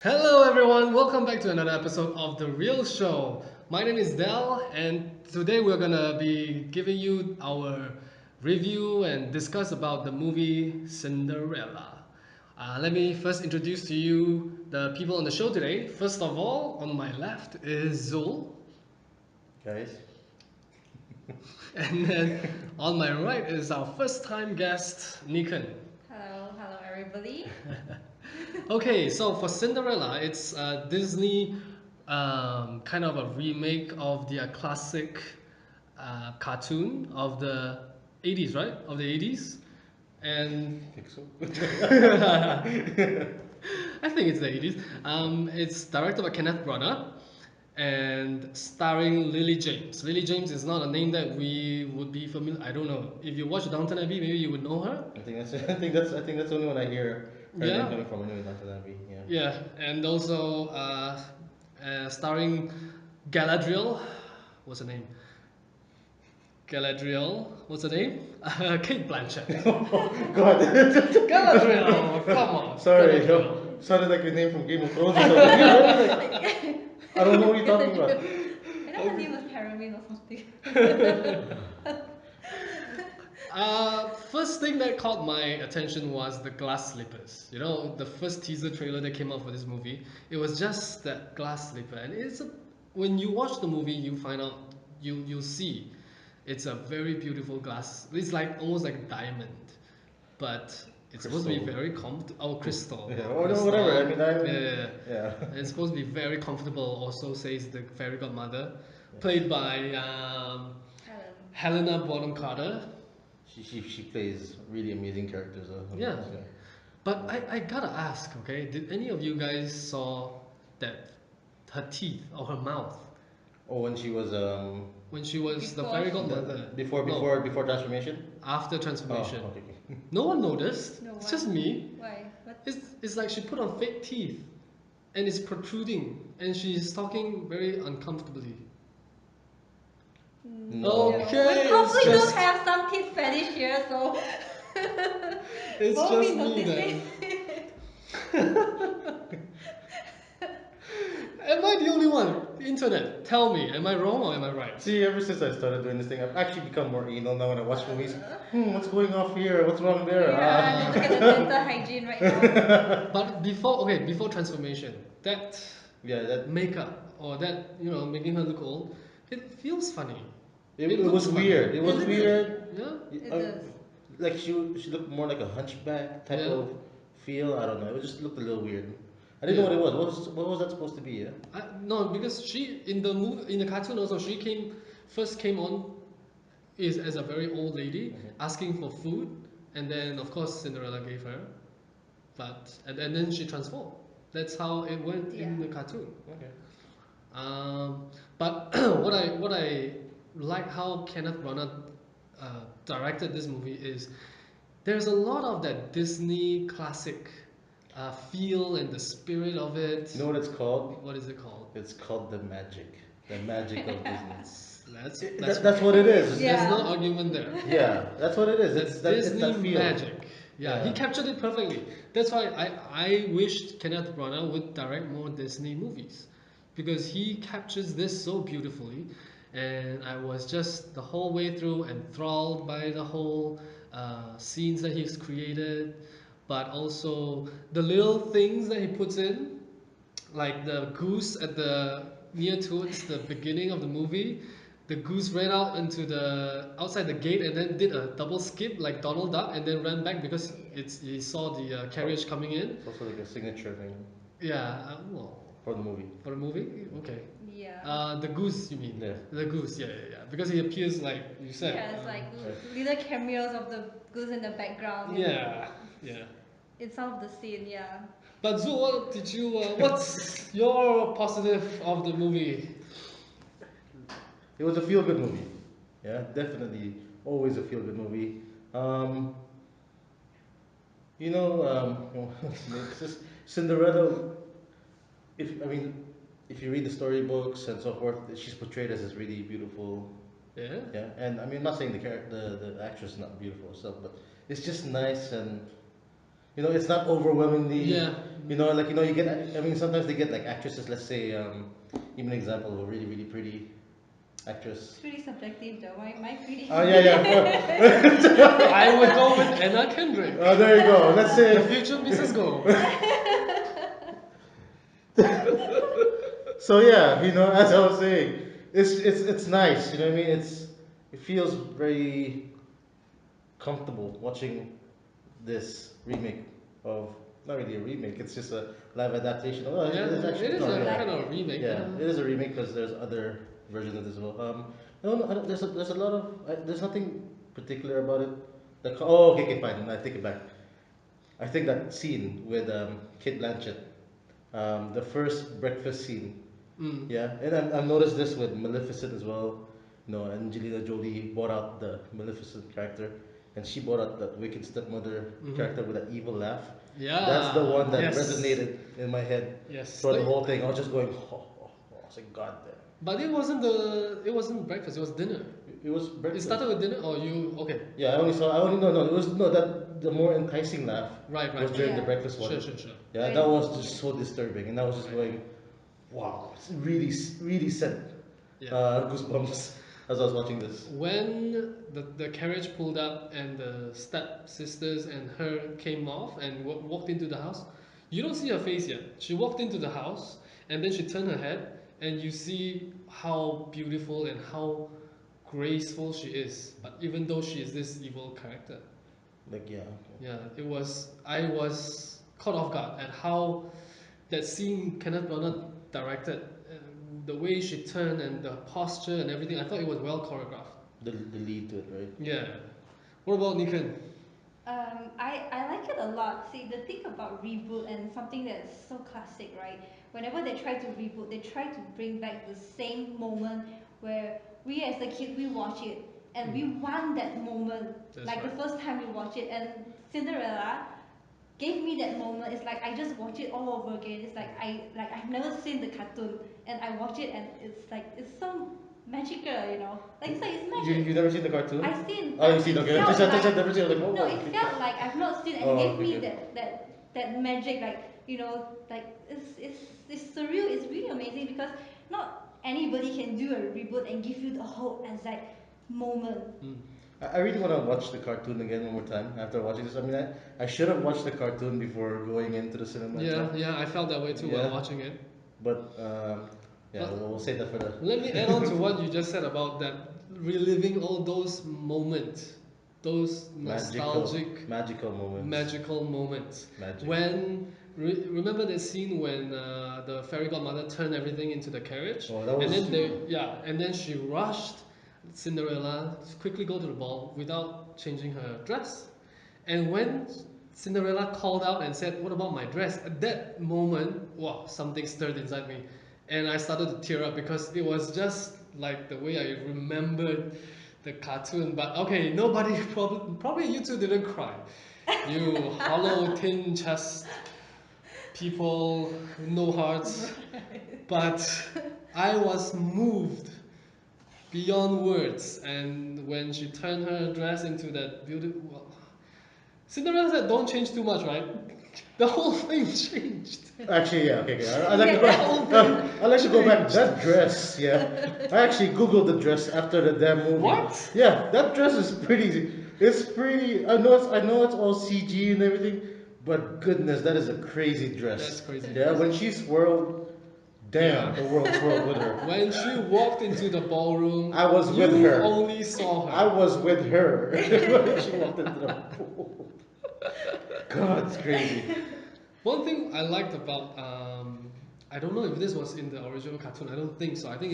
Hello, everyone. Welcome back to another episode of The Real Show. My name is Del, and today we're gonna be giving you our review and discuss about the movie Cinderella. Let me first introduce to you the people on the show today. First of all, on my left is Zul, Guys, and then on my right is our first-time guest, neekhern. Hello, everybody. Okay, so for Cinderella, it's a Disney kind of a remake of the classic cartoon of the 80s, right? Of the 80s. And I think so. I think it's the 80s. It's directed by Kenneth Branagh and starring Lily James. Lily James is not a name that we would be familiar. I don't know. If you watch Downton Abbey, maybe you would know her. I think that's the only one I hear her name Yeah. coming from anyway, not that be. Yeah. Yeah, and also starring Galadriel. What's her name? Galadriel. What's her name? Kate Blanchett. God. Galadriel. Come on. Sorry, Galadriel. sounded like your name from Game of Thrones or something. I don't know what you're talking about. I know her name was Caroline or something. First thing that caught my attention was the glass slippers. You know, the first teaser trailer that came out for this movie, it was just that glass slipper, and when you watch the movie, you find out you'll see it's a very beautiful glass. It's like almost like a diamond, but it's supposed to be Crystal. very comfortable. Oh, crystal. Yeah, Oh, or no, crystal. whatever. I mean, Yeah. yeah. And it's supposed to be very comfortable. Also, says the fairy godmother, Yes. played by Helen. Helena Bonham Carter. She plays really amazing characters. Yeah. But I gotta ask, okay, did any of you guys saw that her teeth or her mouth Oh, when she was when she was the Before fairy she- godmother? before No, before transformation. after Oh, transformation. okay. No one noticed. No, It's why? just me. Why? What? It's like she put on fake teeth and it's protruding and she's talking very uncomfortably. No. Okay, We probably it's do just have some teeth fetish here, so it's won't be just me noticing. then. Am I the only one? Internet, tell me, am I wrong or am I right? See, ever since I started doing this thing, I've actually become more anal now when I watch movies. What's going off here? What's wrong there? Yeah, look at the dental hygiene right now. But before transformation, that Yeah, that makeup or that making her look old, it feels funny. it looks was funny. weird. It was Isn't it? weird. Yeah, It Uh, does. like she looked more like a hunchback type Yeah. of feel. I don't know. It just looked a little weird. I didn't Yeah. know what it was. What was that supposed to be? Yeah. No, because she in the movie in the cartoon also she first came on is as a very old lady Mhm. asking for food, and then of course Cinderella gave her, and then she transformed. That's how it went in the Yeah. cartoon. Okay. But what I like how Kenneth Branagh directed this movie is there's a lot of that Disney classic feel and the spirit of it. You know what it's called? What is it called? It's called the magic. The magic of Disney. That's That's what it is. there's no Yeah. argument there. Yeah, that's what it is. That's It's Disney that feel. magic. Yeah, he Yeah. captured it perfectly. That's why I wished Kenneth Branagh would direct more Disney movies because he captures this so beautifully, and I was just the whole way through enthralled by the whole scenes that he's created, but also the little things that he puts in, like the goose at the near towards the beginning of the movie. The goose ran out into the outside the gate and then did a double skip like Donald Duck and then ran back because he saw the carriage coming in. It's also like a signature thing Yeah, well, for the movie. for the movie, okay. Yeah. The goose, you mean? Yeah. The goose, yeah. Because he appears like you said. Yeah, it's like little cameos of the goose in the background. Yeah. In some of the scene, yeah. But Zu, what did you? What's your positive of the movie? It was a feel good movie. Yeah, definitely. Always a feel good movie. Um, you know, what's the name? It's just Cinderella. I mean, if you read the storybooks and so forth, she's portrayed as this really beautiful. Yeah. Yeah, and I mean, I'm not saying the actress is not beautiful herself, but it's just nice and It's not overwhelmingly. Yeah. You get. I mean, sometimes they get like actresses. Let's say, even an example of a really really pretty actress. It's really subjective though. My pretty. Oh yeah, yeah. I would go with Anna Kendrick, Oh, there you go. Let's the say. future Mrs. Gold. So yeah, as I was saying, it's nice. You know what I mean? It feels very comfortable watching this remake of not really a remake. It's just a live adaptation. Oh, it Yeah, is it actually is no, a yeah, kind of remake. yeah. It is a remake because there's other versions of this as well. No, no, there's a lot of there's nothing particular about it. Okay, okay, fine. I take it back. I think that scene with Kate Blanchett, the first breakfast scene. Mm. Yeah, and I've noticed this with Maleficent as well. Angelina Jolie brought out the Maleficent character, and she brought out that wicked stepmother Hmm. character with that evil laugh. That's the Yeah. one that Yes. resonated in my head Yes. throughout the whole thing. I was just going, oh, oh, oh. I was like, God damn. But it wasn't the. It wasn't breakfast. It was dinner. It was It breakfast. started with dinner, or you? Okay. Yeah, I only no no. It was no that the more enticing laugh Right. was Right. Right. during the Yeah. breakfast one. Sure. Sure. Sure. Yeah, Right. that was Yeah. just so disturbing, and I was just Right. going, wow, it's really really sent Yeah. goosebumps as I was watching this. When the carriage pulled up and the step sisters and her came off and walked into the house, you don't see her face yet. She walked into the house and then she turned her head and you see how beautiful and how graceful she is. But even though she is this evil character, Like yeah, yeah, it was. I was caught off guard at how that scene Kenneth Branagh directed. The way she turned and the posture and everything, I thought it was well choreographed. the lead to it, right? Yeah. What about Nikan? I like it a lot. See, the thing about reboot and something that's so classic, right? Whenever they try to reboot, they try to bring back the same moment where we as a kid we watch it and we want that moment, That's like the right. first time we watch it. And Cinderella gave me that moment. It's like I just watch it all over again. It's like I've never seen the cartoon and I watch it and it's like it's so magical, you know. Like it's You magic. never seen the cartoon? I've seen, Oh, you but seen? it Okay, felt just like never seen. I was like, no, oh, it okay. felt like I've not seen, and it Oh, gave okay, me okay. that magic, like you know, like it's surreal. It's really amazing because not anybody can do a reboot and give you the whole exact moment. Mm. I really want to watch the cartoon again one more time after watching this. I mean, I should have watched the cartoon before going into the cinema Yeah, itself. yeah, I felt that way too while Yeah, watching it. but yeah, But we'll save that for the let me add on to what you just said about that reliving all those moments, those nostalgic, magical moments. magical moments. Magic. When remember the scene when the fairy godmother turned everything into the carriage, Oh, that and was. then they yeah, and then she rushed Cinderella to quickly go to the ball without changing her dress. And when Cinderella called out and said, "What about my dress?" At that moment, wow, something stirred inside me, and I started to tear up because it was just like the way I remembered the cartoon. But okay, nobody probably you two didn't cry. You hollow tin chest people, no hearts. But I was moved beyond words, and when she turned her dress into that beautiful, well, Cinderella said, "Don't change too much, right?" The whole thing changed. Actually, yeah, okay, okay. I like to The go. Yeah. whole thing I like to go back. changed. That dress, yeah. I actually googled the dress after the damn movie. What? Yeah, that dress is pretty. It's pretty. I know it's all CG and everything, but goodness, that is a crazy That's dress. crazy. Yeah, when she swirled, Yeah. damn, the world swirled with her. When she walked into the ballroom, I was with you her. only saw I her. was with her when she walked into the pool. God, it's crazy. One thing I liked about I don't know if this was in the original cartoon. I don't think so. I think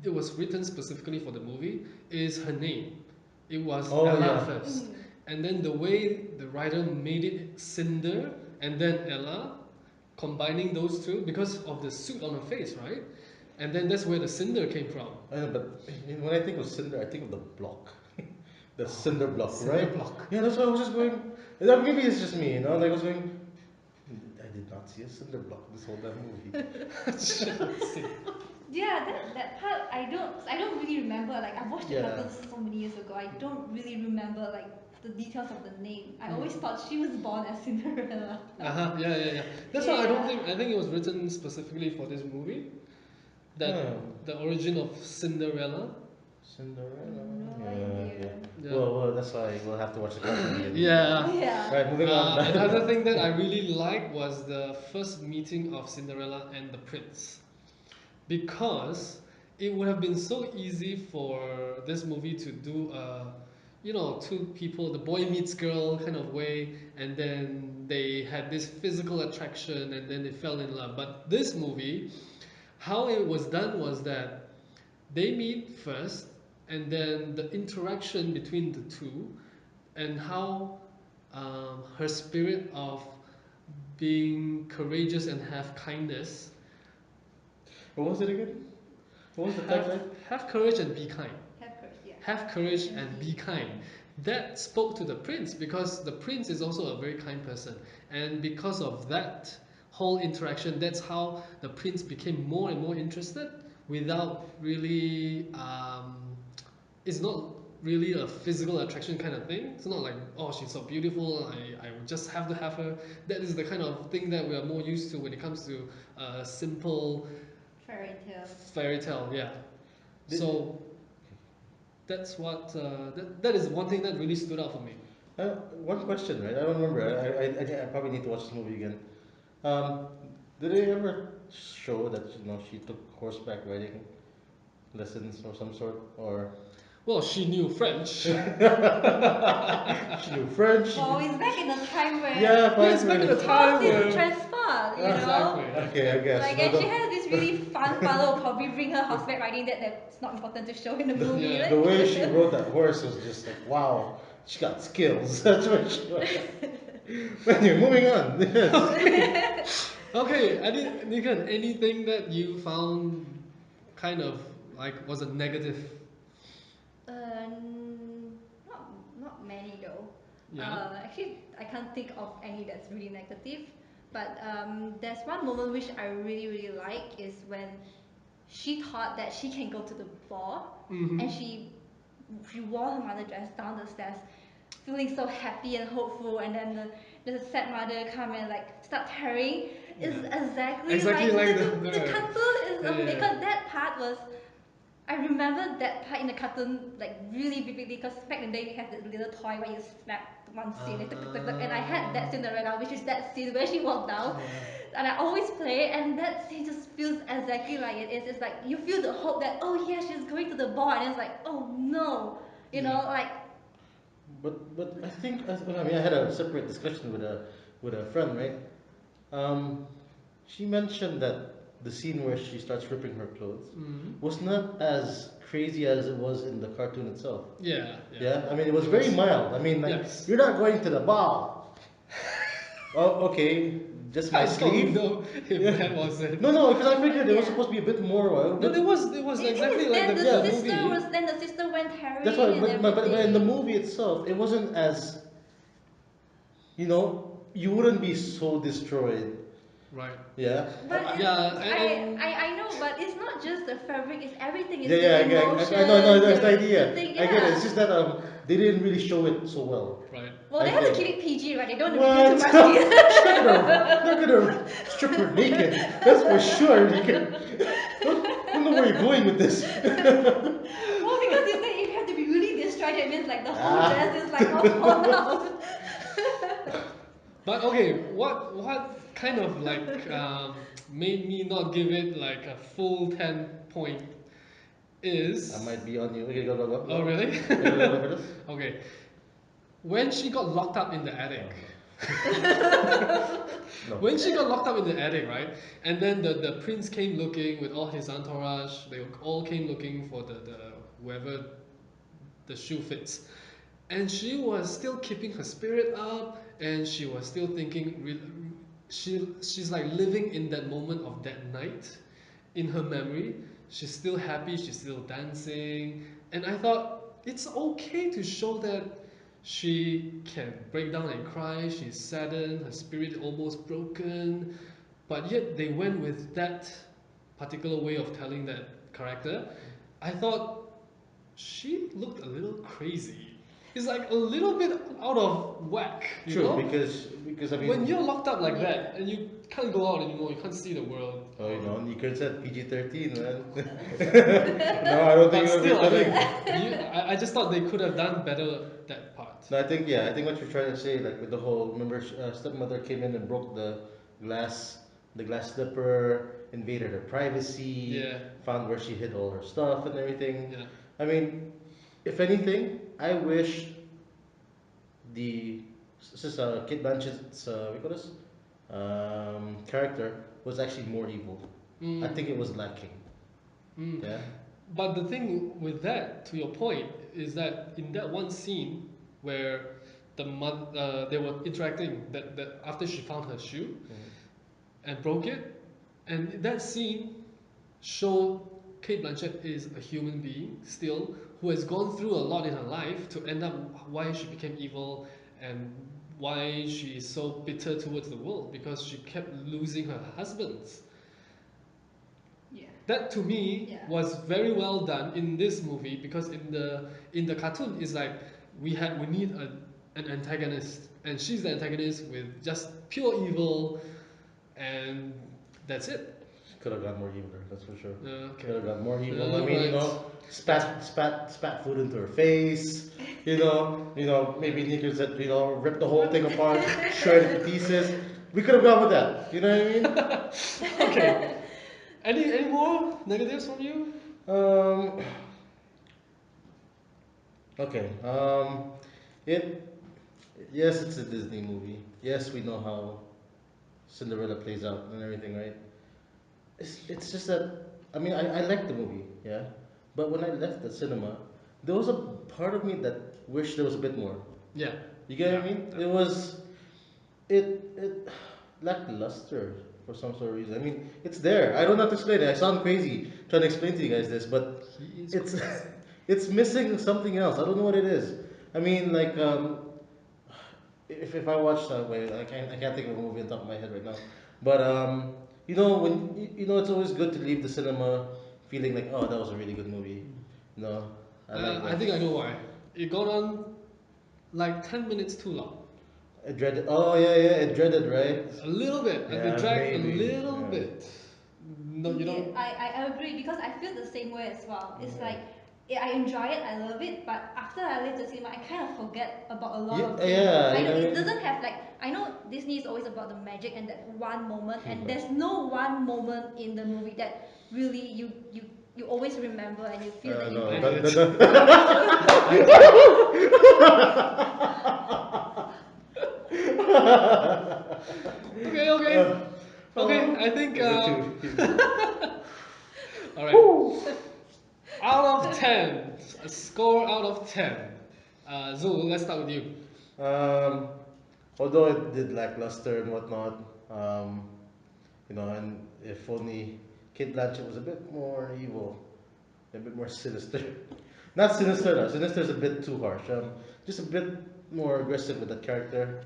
it was written specifically for the movie. Is her name? It was Oh Ella yeah. first, Mm. and then the way the writer made it Cinder and then Ella, combining those two because of the suit on her face, right? And then that's where the Cinder came from. I know, but when I think of cinder, I think of the block. The cinder block, Cinder right? block. Yeah, that's why I was just going. That maybe it's just me, Like I was going. I did not see a cinder block this whole damn movie. See. Yeah, that part I don't really remember. Like I watched the Yeah. cartoon so many years ago. I don't really remember like the details of the name. I always thought she was born as Cinderella. Yeah, yeah, yeah. That's why I don't Yeah. think I think it was written specifically for this movie. That Huh. the origin of Cinderella. Cinderella. No Yeah, idea. yeah. Yeah. Well, that's why we'll have to watch the cartoon again. Yeah. Yeah. Right, moving on. Another thing that I really liked was the first meeting of Cinderella and the prince, because it would have been so easy for this movie to do a, two people, the boy meets girl kind of way, and then they had this physical attraction, and then they fell in love. But this movie, how it was done was that they meet first, and then the interaction between the two, and how her spirit of being courageous and have kindness, What was it again? What was the have tagline? have courage and be kind. Have courage, yeah. Have courage And and be be. kind. That spoke to the prince, because the prince is also a very kind person, and because of that whole interaction, that's how the prince became more and more interested, without really it's not really a physical attraction kind of thing. It's not like, oh, she's so beautiful, I would just have to have her. That is the kind of thing that we are more used to when it comes to simple Fairy tale. fairy tale. Yeah. Did, So that's what that is one thing that really stood out for me. one question, right? I don't remember. I probably need to watch this movie again. Um, did they ever show that she took horseback riding lessons or some sort, or Well, she knew French. she knew French? Well, it's back in the time where Yeah, Yeah, fine. it's back in the horse time didn't where transport, exactly, Okay, I exactly. guess Like, no, and she has this really fun father will probably bring her horseback riding that's not important to show in the movie. Yeah. the way Like. she rode that horse was just like, wow, she got skills. That's what she was. Anyway, moving on. Okay, Nikan, anything that you found kind of like was a negative? Not many though. Yeah. Actually, I can't think of any that's really negative. But there's one moment which I really really like is when she thought that she can go to the ball, and Mm-hmm. she wore her mother dress down the stairs, feeling so happy and hopeful, and then the stepmother come and like start tearing. Is Yeah. exactly Exactly like like the cartoon is yeah, yeah, because that part was, I remember that part in the cartoon like really vividly because back in the day we had the little toy where you snap one scene and, and I had that Cinderella, which is that scene where she walked down, yeah, and I always play, and that scene just feels exactly like it is. It's like you feel the hope that, oh yeah, she's going to the ball, and it's like, oh no, yeah. like. But I think I mean I had a separate discussion with a friend, right? Um, she mentioned that the scene where she starts ripping her clothes Mm-hmm. was not as crazy as it was in the cartoon itself. Yeah, yeah. Yeah, I mean it was It very was mild. I mean, like, yes. you're not going to the ball. Oh, okay, just my I don't sleeve. know if Yeah. that was it. No, because I figured it was Yeah. supposed to be a bit more, a No, bit. it was It exactly is. like Then the the Yeah, sister movie. was. Then the sister went that's why. herring and But in the everything. movie itself, it wasn't as you wouldn't be so destroyed. Right. Yeah. But Yeah, and I know, but it's not just the fabric. It's everything. It's Yeah, yeah, the I know, no, emotions. that's the The idea. thing. I get it. It's Yeah. just that they didn't really show it so well. right. Well, I they have to think. keep it PG, right? They don't want to reveal too What? much. Not gonna strip her naked. That's for sure. You can. Don't know where you're going with this. Well, because you said if you have to be really destroyed, it means like the whole Ah. dress is like all torn out. But okay, what kind of like made me not give it like a full 10 point I is might be on you. Okay, go. oh really? Go for this. Okay, when she got locked up in the attic. No. When she got locked up in the attic, right? And then the prince came looking with all his entourage. They all came looking for the whoever the shoe fits. And she was still keeping her spirit up, and she was still thinking. She's like living in that moment of that night, in her memory. She's still happy. She's still dancing, and I thought it's okay to show that she can break down and cry. She's saddened. Her spirit almost broken, but yet they went with that particular way of telling that character. I thought she looked a little crazy. is like a little bit out of whack, you True, know? because I When mean, you're locked up like Yeah. that and you can't go out anymore, you can't see the world. oh, you know, neekhern said PG-13, man. No, I don't think But it would be still, I telling. mean, I just thought they could have done better that part. No, I think yeah, I think what you're trying to say, like with the whole, remember, stepmother came in and broke glass, the glass slipper, invaded her privacy, Yeah, found where she hid all her stuff and everything. yeah. I mean, if anything, I wish the this is Kit Blanchett's we call this character was actually more evil. I Mm, think it was lacking. mm. Yeah. But the thing with that, to your point, is that in that one scene where they were interacting, that after she found her shoe Mhm. and broke it, and that scene showed Kate Blanchett is a human being still who has gone through a lot in her life to end up why she became evil and why she is so bitter towards the world because she kept losing her husbands. Yeah. That to me Yeah. was very well done in this movie because in the cartoon it's like we need an antagonist and she's the antagonist with just pure evil and that's it. Could have got more evil, that's for sure. Okay. Could have got more evil. I mean, you Right. know, spat food into her face. Maybe Nickers that ripped the whole thing apart, shred it to pieces. We could have gone with that. You know what I mean? Okay. Any more negatives from you? Um. Okay. It. Yes, it's a Disney movie. Yes, we know how Cinderella plays out and everything, right? It's just that I mean I liked the movie, yeah. But when I left the cinema, there was a part of me that wished there was a bit more. Yeah. You get Yeah. what I mean? Yeah. It lacked luster for some sort of reason. I mean, it's there. I don't have to explain it. I sound crazy trying to explain to you guys this, but He is it's crazy. it's missing something else. I don't know what it is. I mean, like if I watch wait, I can't think of a movie on top of my head right now. But when it's always good to leave the cinema feeling like, oh, that was a really good movie. No, I like I that. think I know why. It got on like 10 minutes too long. I dreaded. Oh yeah, yeah, it dreaded, right? A little bit, and it Yeah, dragged a maybe. little Yeah. bit. No, you Yeah, don't. I agree because I feel the same way as well. It's Yeah. like I enjoy it, I love it, but after I leave the cinema, I kind of forget about a lot Yeah, of things. yeah, I you know know what I it mean? doesn't have like I know Disney is always about the magic and that one moment, and No. there's no one moment in the movie that really you always remember and you feel the No, I impact. did. Me too. I did. Okay, okay, uh, okay. I think. we're too. All right. Woo! Out of 10, a score out of 10. Zul, let's start with you. Um, Although it did lackluster and whatnot, and if only Kate Blanchett was a bit more evil, a bit more sinister. Not sinister, no. Sinister is a bit too harsh. Just a bit more aggressive with that character.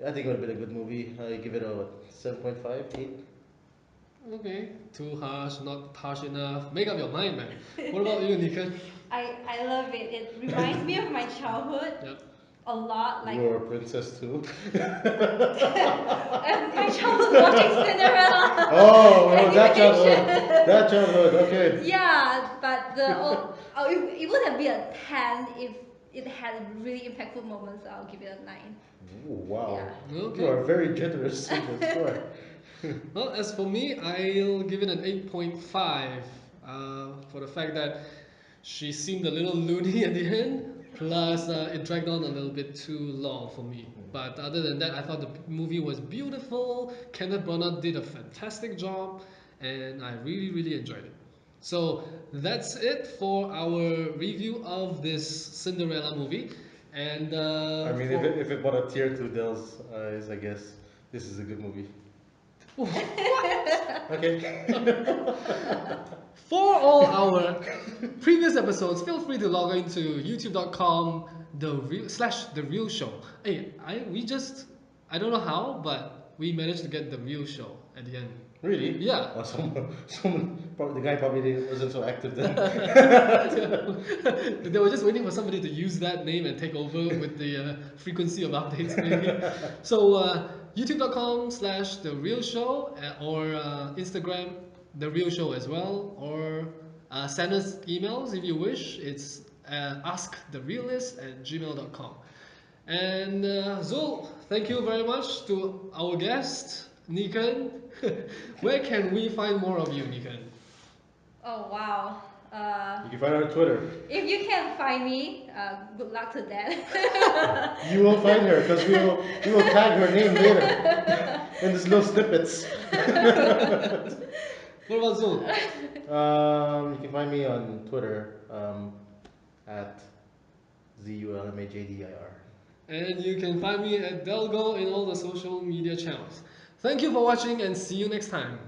I think it would have been a good movie. I give it a what, 7.5, 8. Okay, too harsh, not harsh enough. Make up your mind, man. What about you, Nika? I love it. It reminds me of my childhood Yep. a lot. Like You're a princess too. my childhood watching Cinderella Oh, well, that childhood. animation. That childhood, okay. Yeah, but it would have been a 10 if it had really impactful moments. I'll give it a 9. Ooh, Yeah. wow. You Okay. are very generous in the score. Well, as for me, I'll give it an 8.5 for the fact that she seemed a little loony at the end, plus it dragged on a little bit too long for me. But other than that, I thought the movie was beautiful. Kenneth Branagh did a fantastic job, and I really, really enjoyed it. So that's it for our review of this Cinderella movie. And I mean, if it brought a tear to Dell's eyes, I guess this is a good movie. Okay. for all our previous episodes, feel free to log into youtube.com the real show. Hey, I don't know how, but we managed to get the real show at the end. Really? Yeah. Oh, the guy probably wasn't so active then. They were just waiting for somebody to use that name and take over with the frequency of updates, maybe. So, youtube.com/slash The Real Show or Instagram The Real Show as well. Or send us emails if you wish. It's askthereelist@gmail.com. And Zul, thank you very much to our guest, Nikan. Where can we find more of you, Nikan? Oh wow. You can find her on Twitter. If you can't find me, good luck to that. You will find her because we will tag her name later in these little snippets. What about Zul? You can find me on Twitter at ZULMAJDIR. And you can find me at Delgo in all the social media channels. Thank you for watching and see you next time.